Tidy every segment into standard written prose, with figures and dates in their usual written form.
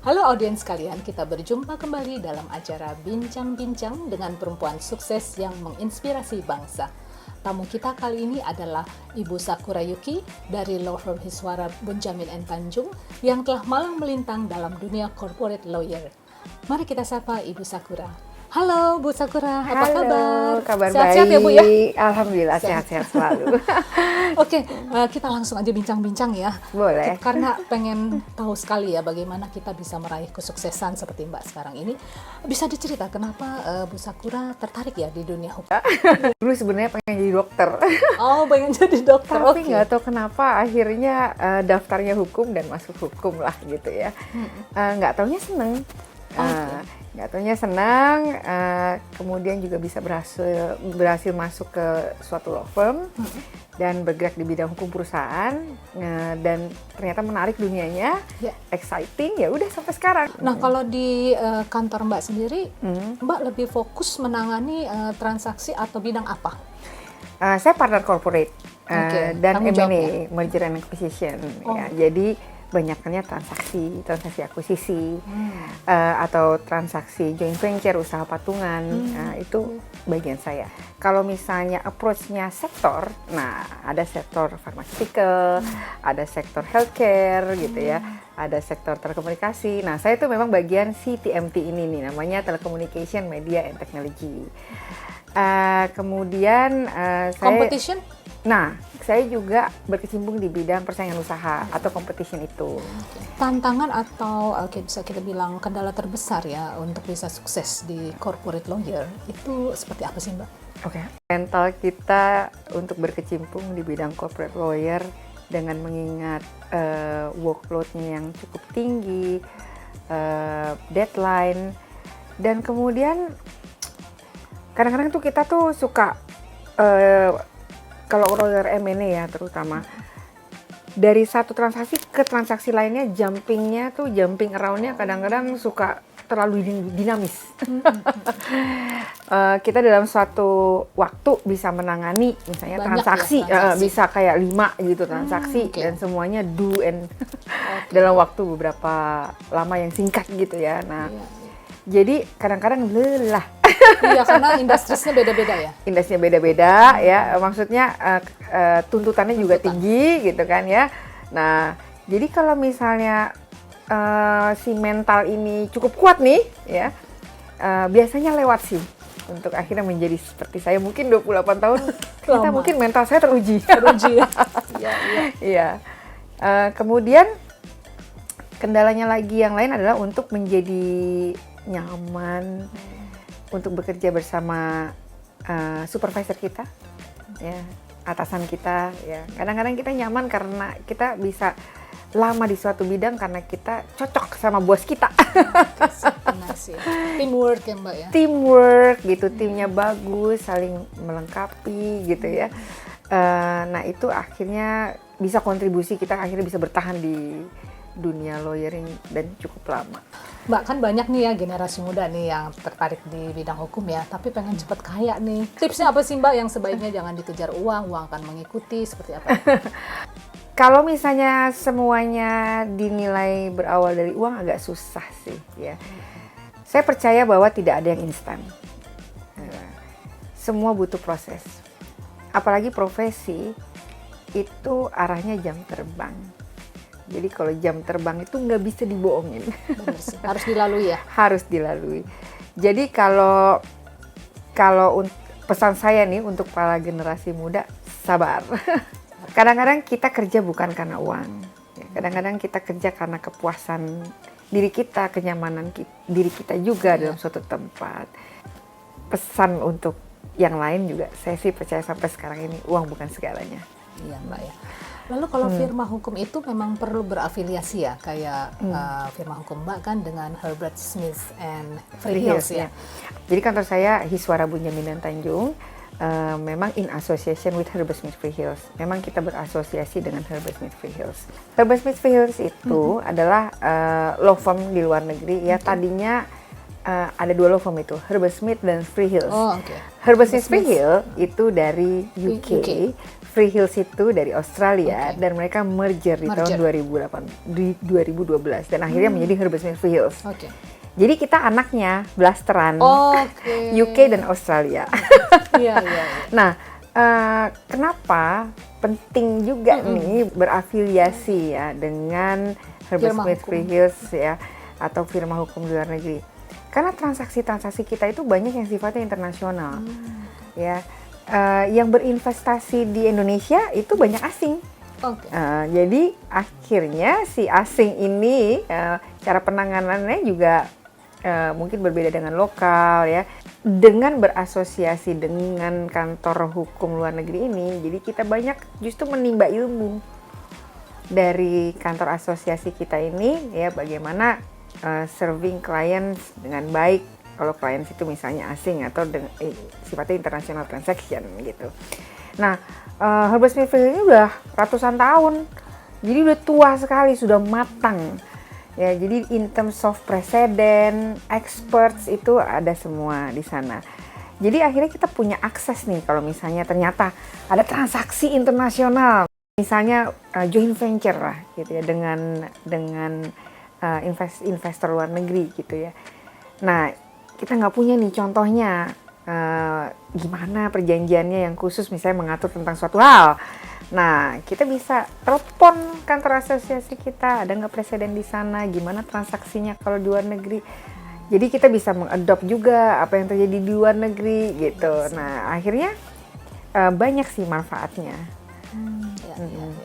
Halo audiens kalian, kita berjumpa kembali dalam acara Bincang-Bincang dengan perempuan sukses yang menginspirasi bangsa. Tamu kita kali ini adalah Ibu Sakura Yuki dari law firm Hiswara Bunjamin & Tanjung yang telah malang melintang dalam dunia corporate lawyer. Mari kita sapa Ibu Sakura. Halo Bu Sakura, apa kabar? Kabar Sehat-sehat baik ya Bu ya? Alhamdulillah sehat-sehat selalu. Oke, kita langsung aja bincang-bincang ya. Boleh. Karena pengen tahu sekali ya bagaimana kita bisa meraih kesuksesan seperti Mbak sekarang ini. Bisa dicerita kenapa Bu Sakura tertarik ya di dunia hukum? Dulu sebenarnya pengen jadi dokter. Oh, pengen jadi dokter. Tapi Oke. nggak tahu kenapa akhirnya daftarnya hukum dan masuk hukum lah gitu ya. Nggak taunya seneng. Nggak taunya senang, kemudian juga bisa berhasil masuk ke suatu law firm dan bergerak di bidang hukum perusahaan, dan ternyata menarik dunianya, exciting, ya udah sampai sekarang. Nah, kalau di kantor Mbak sendiri, Mbak lebih fokus menangani transaksi atau bidang apa? Saya partner corporate dan tanggung jawab M&A, merger and acquisition, ya. Jadi banyaknya transaksi akuisisi, atau transaksi joint venture, usaha patungan, itu bagian saya. Kalau misalnya approach-nya sektor, nah ada sektor pharmaceutical, ada sektor healthcare gitu ya, ada sektor telekomunikasi. Nah saya itu memang bagian CTMT ini nih, namanya Telecommunication, Media and Technology. Kemudian Competition? Nah, saya juga berkecimpung di bidang persaingan usaha atau competition itu. Tantangan atau bisa kita bilang kendala terbesar ya untuk bisa sukses di corporate lawyer itu seperti apa sih Mbak? Oke. Mental kita untuk berkecimpung di bidang corporate lawyer dengan mengingat workload-nya yang cukup tinggi, deadline, dan kemudian kadang-kadang tuh kita tuh suka kalau lawyer M&A ya terutama, dari satu transaksi ke transaksi lainnya jumping around-nya kadang-kadang suka terlalu dinamis. Kita dalam suatu waktu bisa menangani misalnya banyak transaksi, bisa kayak 5 gitu transaksi, dan semuanya dalam waktu beberapa lama yang singkat gitu ya. Nah, jadi kadang-kadang lelah. Iya, karena industrinya beda-beda ya. Industrinya beda-beda ya, maksudnya tuntutannya juga tinggi gitu kan ya. Nah, jadi kalau misalnya si mental ini cukup kuat nih ya, biasanya lewat sih untuk akhirnya menjadi seperti saya. Mungkin 28 tahun kita mungkin mental saya teruji. Iya. Kemudian kendalanya lagi yang lain adalah untuk menjadi nyaman, untuk bekerja bersama supervisor kita, ya, atasan kita, ya. Kadang-kadang kita nyaman karena kita bisa lama di suatu bidang karena kita cocok sama bos kita. Teamwork ya Mbak ya. Teamwork gitu, timnya bagus, saling melengkapi gitu ya. Nah itu akhirnya bisa kontribusi, kita akhirnya bisa bertahan di dunia lawyering dan cukup lama. Mbak, kan banyak nih ya generasi muda nih yang tertarik di bidang hukum ya, tapi pengen cepet kaya nih. Tipsnya apa sih Mbak yang sebaiknya jangan dikejar uang akan mengikuti, seperti apa? Kalau misalnya semuanya dinilai berawal dari uang agak susah sih ya. Saya percaya bahwa tidak ada yang instan. Semua butuh proses. Apalagi profesi itu arahnya jam terbang. Jadi kalau jam terbang itu nggak bisa dibohongin. Benar sih, harus dilalui ya? Harus dilalui. Jadi kalau pesan saya nih untuk para generasi muda, sabar. Kadang-kadang kita kerja bukan karena uang. Kadang-kadang kita kerja karena kepuasan diri kita, kenyamanan diri kita juga dalam suatu tempat. Pesan untuk yang lain juga, saya sih percaya sampai sekarang ini, uang bukan segalanya. Iya Mbak ya. Lalu kalau firma hukum itu memang perlu berafiliasi ya, kayak firma hukum Mbak kan dengan Herbert Smith and Freehills ya. Jadi kantor saya Hiswara Bunjamin & Tanjung, memang in association with Herbert Smith Freehills. Memang kita berasosiasi dengan Herbert Smith Freehills. Herbert Smith Freehills itu adalah law firm di luar negeri ya. Tadinya ada 2 law firm itu, Herbert Smith dan Freehills. Herbert Smith Freehills itu dari UK. Freehills itu dari Australia dan mereka merger di tahun 2012 dan akhirnya menjadi Herbert Smith Freehills. Jadi kita anaknya blasteran UK dan Australia. Nah, kenapa penting juga nih berafiliasi ya dengan Herbert Smith Freehills ya atau firma hukum di luar negeri? Karena transaksi-transaksi kita itu banyak yang sifatnya internasional, ya. Yang berinvestasi di Indonesia itu banyak asing. Jadi akhirnya si asing ini cara penanganannya juga mungkin berbeda dengan lokal, ya. Dengan berasosiasi dengan kantor hukum luar negeri ini, jadi kita banyak justru menimba ilmu dari kantor asosiasi kita ini, ya, bagaimana serving clients dengan baik kalau clients itu misalnya asing atau sifatnya international transaction gitu. Nah, Herbert Smith Freehills ini udah ratusan tahun, jadi udah tua sekali, sudah matang. Ya, jadi in terms of presiden, experts itu ada semua di sana. Jadi akhirnya kita punya akses nih kalau misalnya ternyata ada transaksi internasional, misalnya joint venture lah gitu ya dengan investor luar negeri gitu ya. Nah, kita nggak punya nih contohnya gimana perjanjiannya yang khusus misalnya mengatur tentang suatu hal. Nah, kita bisa telepon kantor asosiasi kita, ada nggak presiden di sana, gimana transaksinya kalau di luar negeri. Jadi kita bisa mengadopt juga apa yang terjadi di luar negeri gitu. Nah, akhirnya banyak sih manfaatnya.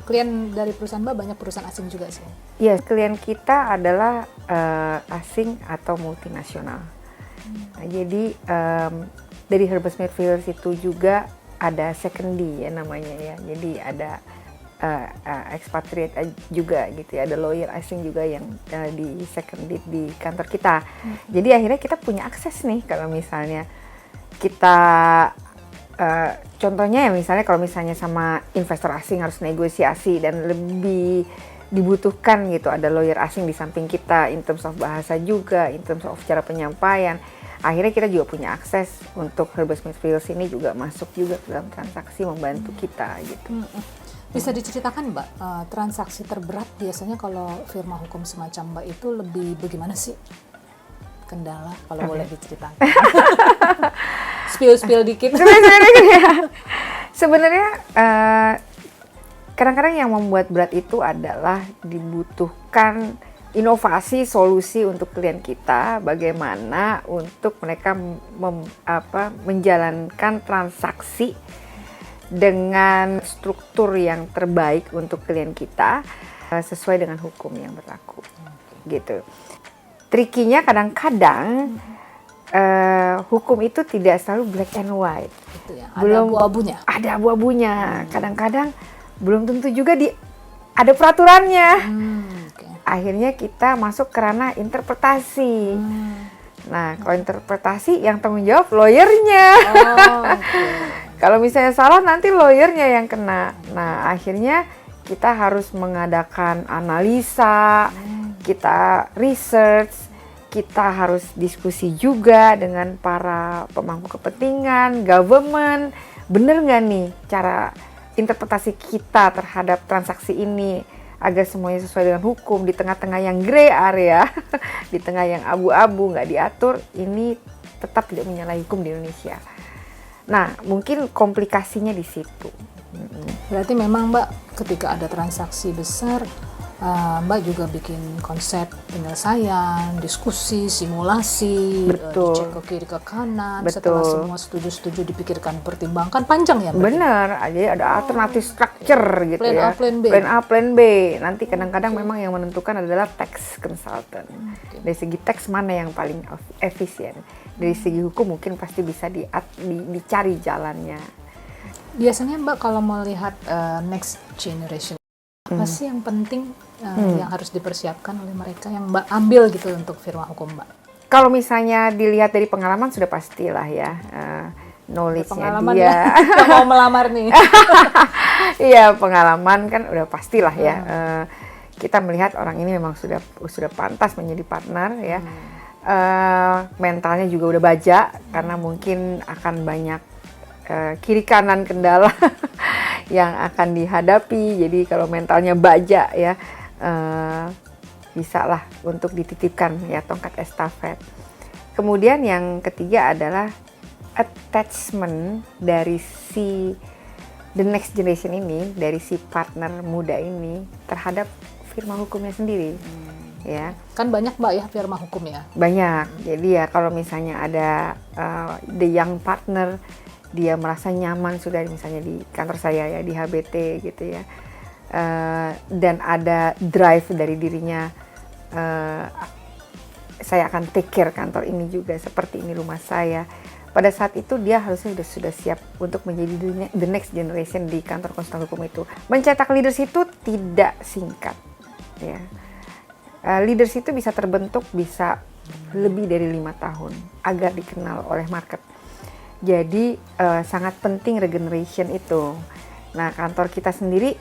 Klien dari perusahaan Mbak banyak perusahaan asing juga sih? Iya, klien kita adalah asing atau multinasional. Nah, jadi dari Herbert Smith Freehills itu juga ada secondary ya namanya ya. Jadi ada expatriate juga gitu ya. Ada lawyer asing juga yang di secondary di kantor kita. Jadi akhirnya kita punya akses nih kalau misalnya kita contohnya ya misalnya kalau misalnya sama investor asing harus negosiasi dan lebih dibutuhkan gitu, ada lawyer asing di samping kita in terms of bahasa juga, in terms of cara penyampaian. Akhirnya kita juga punya akses untuk Herbert Smith Freehills ini juga masuk juga ke dalam transaksi, membantu kita gitu. Bisa diceritakan Mbak, transaksi terberat biasanya kalau firma hukum semacam Mbak itu lebih bagaimana sih? Kendala kalau boleh diceritakan. Spill dikit. Sebenarnya kadang-kadang yang membuat berat itu adalah dibutuhkan inovasi solusi untuk klien kita, bagaimana untuk mereka menjalankan transaksi dengan struktur yang terbaik untuk klien kita sesuai dengan hukum yang berlaku, gitu. Trikinya kadang-kadang hukum itu tidak selalu black and white. Gitu ya, ada abu-abunya. Ada abu-abunya. Kadang-kadang belum tentu juga ada peraturannya. Akhirnya kita masuk ke ranah interpretasi. Nah, kalau interpretasi yang tanggung jawab lawyernya. Kalau misalnya salah nanti lawyernya yang kena. Nah, akhirnya kita harus mengadakan analisa, kita research, kita harus diskusi juga dengan para pemangku kepentingan, government. Bener nggak nih cara interpretasi kita terhadap transaksi ini agar semuanya sesuai dengan hukum di tengah-tengah yang gray area, di tengah yang abu-abu nggak diatur, ini tetap tidak menyalahi hukum di Indonesia. Nah, mungkin komplikasinya di situ. Berarti memang Mbak ketika ada transaksi besar, Mbak juga bikin konsep penyelesaian, diskusi, simulasi, dicek ke kiri ke kanan. Setelah semua setuju dipikirkan, pertimbangkan, panjang ya Mbak? Benar, jadi ada alternatif structure gitu plan ya. A, plan B. Plan A, plan B. Nanti kadang-kadang memang yang menentukan adalah tax consultant. Dari segi tax mana yang paling efisien. Dari segi hukum mungkin pasti bisa dicari jalannya. Biasanya Mbak kalau melihat next generation, apa sih yang penting yang harus dipersiapkan oleh mereka yang Mbak ambil gitu untuk firma hukum Mbak? Kalau misalnya dilihat dari pengalaman sudah pastilah ya, knowledge-nya dia. Ya, mau melamar nih. Iya, pengalaman kan udah pastilah ya. Kita melihat orang ini memang sudah pantas menjadi partner ya. Mentalnya juga udah baja karena mungkin akan banyak kiri kanan kendala yang akan dihadapi. Jadi kalau mentalnya baja ya, bisa lah untuk dititipkan ya tongkat estafet. Kemudian yang ketiga adalah attachment dari si the next generation ini, dari si partner muda ini terhadap firma hukumnya sendiri. Ya. Kan banyak Mbak ya firma hukum ya? Banyak. Jadi ya kalau misalnya ada the young partner, dia merasa nyaman sudah misalnya di kantor saya ya, di HBT gitu ya. Dan ada drive dari dirinya, saya akan take care kantor ini juga seperti ini rumah saya. Pada saat itu dia harusnya sudah siap untuk menjadi the next generation di kantor konsultan hukum itu. Mencetak leaders itu tidak singkat, ya. Leaders itu bisa terbentuk bisa lebih dari 5 tahun agar dikenal oleh market. Jadi sangat penting regeneration itu. Nah, kantor kita sendiri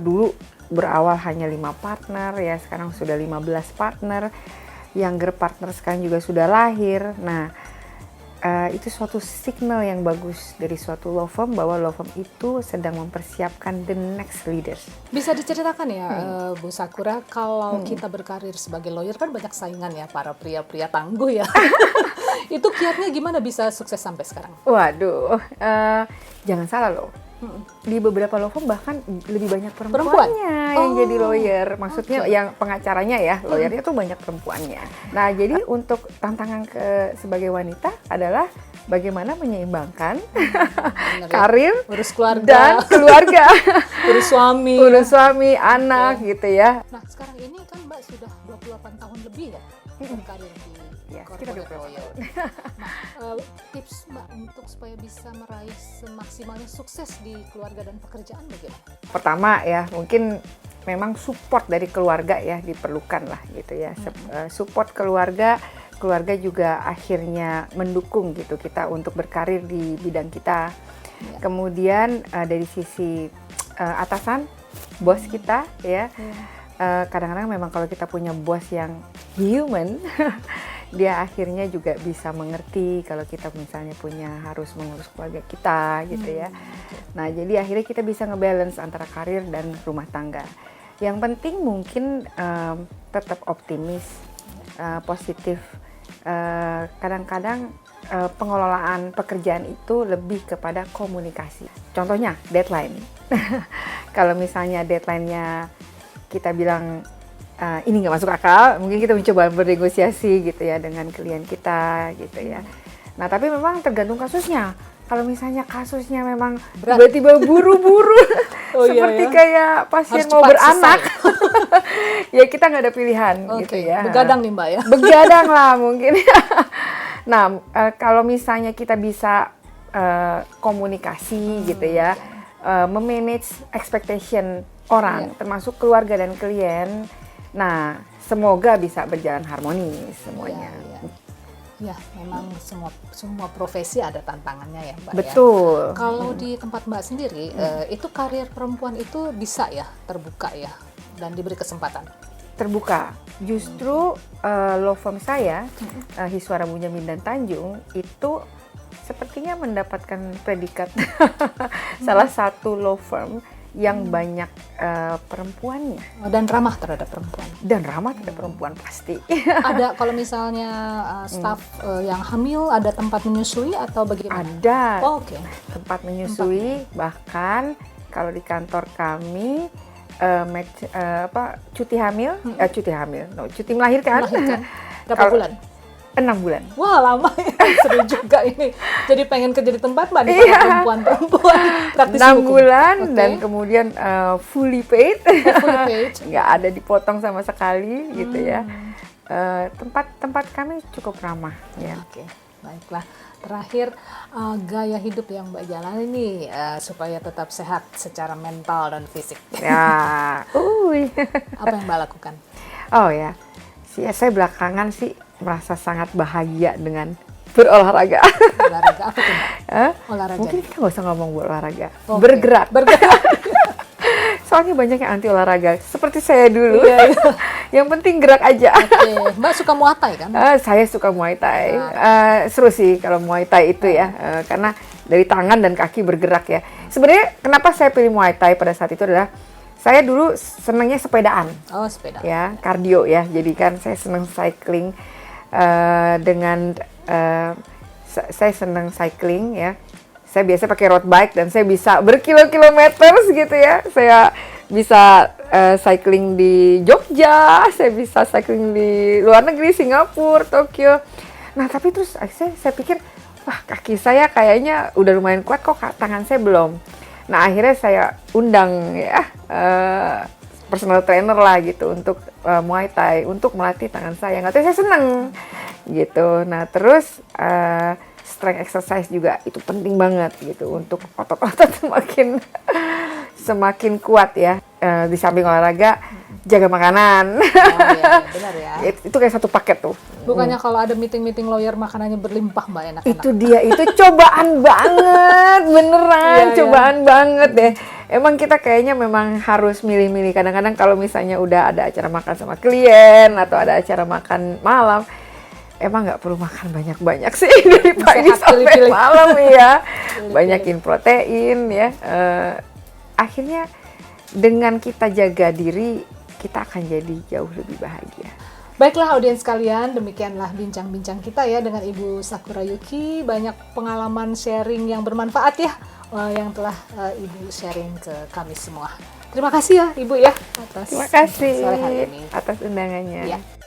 dulu berawal hanya 5 partner ya, sekarang sudah 15 partner. Younger partner sekarang juga sudah lahir. Nah, itu suatu signal yang bagus dari suatu law firm bahwa law firm itu sedang mempersiapkan the next leaders. Bisa diceritakan ya Bu Sakura, kalau kita berkarir sebagai lawyer kan banyak saingan ya, para pria-pria tangguh ya. Itu kiatnya gimana bisa sukses sampai sekarang? Waduh, jangan salah loh. Di beberapa law firm bahkan lebih banyak perempuannya yang jadi lawyer. Maksudnya yang pengacaranya ya, lawyernya tuh banyak perempuannya. Nah, jadi untuk tantangan sebagai wanita adalah bagaimana menyeimbangkan karir, urus keluarga, dan keluarga, urus suami, anak gitu ya. Nah, sekarang ini kan Mbak sudah 28 tahun lebih ya berkarir di corporate lawyer. Nah, tips Mbak untuk supaya bisa meraih semaksimalnya sukses di keluarga dan pekerjaan bagaimana? Pertama ya, mungkin memang support dari keluarga ya diperlukan lah gitu ya. Support keluarga juga akhirnya mendukung gitu kita untuk berkarir di bidang kita. Kemudian dari sisi atasan, bos kita ya. Kadang-kadang memang kalau kita punya bos yang human, dia akhirnya juga bisa mengerti kalau kita misalnya harus mengurus keluarga kita gitu ya. Nah, jadi akhirnya kita bisa ngebalance antara karir dan rumah tangga. Yang penting mungkin tetap optimis, positif. Kadang-kadang pengelolaan pekerjaan itu lebih kepada komunikasi. Contohnya deadline. Kalau misalnya deadline-nya kita bilang ini nggak masuk akal, mungkin kita mencoba bernegosiasi gitu ya dengan klien kita gitu ya. Nah, tapi memang tergantung kasusnya. Kalau misalnya kasusnya memang tiba-tiba buru-buru, seperti kayak pasien harus mau beranak, ya kita nggak ada pilihan gitu ya. Begadang nih Mbak ya. Begadang lah mungkin. Nah, kalau misalnya kita bisa komunikasi gitu ya, memanage expectation orang, termasuk keluarga dan klien. Nah, semoga bisa berjalan harmonis semuanya. Ya, memang semua profesi ada tantangannya ya Mbak. Betul. Ya. Kalau di tempat Mbak sendiri, itu karir perempuan itu bisa ya terbuka ya dan diberi kesempatan? Terbuka. Justru law firm saya, Hiswara Bunyamin dan Tanjung, itu sepertinya mendapatkan predikat salah satu law firm yang banyak perempuannya. Dan ramah terhadap perempuan. Dan ramah terhadap perempuan pasti. Ada kalau misalnya staf yang hamil ada tempat menyusui atau bagaimana? Ada. Oke. Tempat menyusui, bahkan kalau di kantor kami cuti melahirkan. Berapa bulan? 6 bulan. Wah, lama ya. Seru juga ini. Jadi pengen kerja di tempat Mbak, di perempuan-perempuan praktisi 6 bulan dan kemudian fully paid. Fully paid. Nggak ada dipotong sama sekali gitu ya. Tempat kami cukup ramah ya. Oke, baiklah. Terakhir, gaya hidup yang Mbak jalani nih supaya tetap sehat secara mental dan fisik. Ya, apa yang Mbak lakukan? Oh ya, saya belakangan sih merasa sangat bahagia dengan berolahraga. Olahraga apa tuh Mbak? Olahraga. Mungkin kita nggak usah ngomong berolahraga, bergerak. Soalnya banyak yang anti olahraga, seperti saya dulu. Yang penting gerak aja. Mbak suka Muay Thai kan? Saya suka Muay Thai. Seru sih kalau Muay Thai itu ya, karena dari tangan dan kaki bergerak ya. Sebenarnya kenapa saya pilih Muay Thai pada saat itu adalah saya dulu senangnya sepedaan. Oh, sepeda. Ya, kardio ya. Jadi kan saya senang cycling saya senang cycling ya. Saya biasa pakai road bike dan saya bisa berkilo-kilometer gitu ya. Saya bisa cycling di Jogja, saya bisa cycling di luar negeri, Singapura, Tokyo. Nah, tapi terus saya pikir, wah kaki saya kayaknya udah lumayan kuat kok, tangan saya belum. Nah, akhirnya saya undang ya personal trainer lah gitu untuk Muay Thai, untuk melatih tangan saya. Nggak tahu, saya seneng gitu. Nah, terus strength exercise juga itu penting banget gitu untuk otot-otot semakin kuat ya. Di samping olahraga, jaga makanan. Oh, iya, benar ya. Itu kayak satu paket tuh. Bukannya kalau ada meeting-meeting lawyer makanannya berlimpah Mbak, enak-enak. Itu dia, itu cobaan banget, beneran cobaan banget deh. Emang kita kayaknya memang harus milih-milih. Kadang-kadang kalau misalnya udah ada acara makan sama klien atau ada acara makan malam, emang nggak perlu makan banyak-banyak sih dari pagi sampai malam ya. Banyakin protein ya. Akhirnya dengan kita jaga diri, kita akan jadi jauh lebih bahagia. Baiklah audiens kalian, demikianlah bincang-bincang kita ya dengan Ibu Sakura Yuki. Banyak pengalaman sharing yang bermanfaat ya, yang telah Ibu sharing ke kami semua. Terima kasih ya Ibu ya atas Terima kasih sore hari ini. atas undangannya. Ya.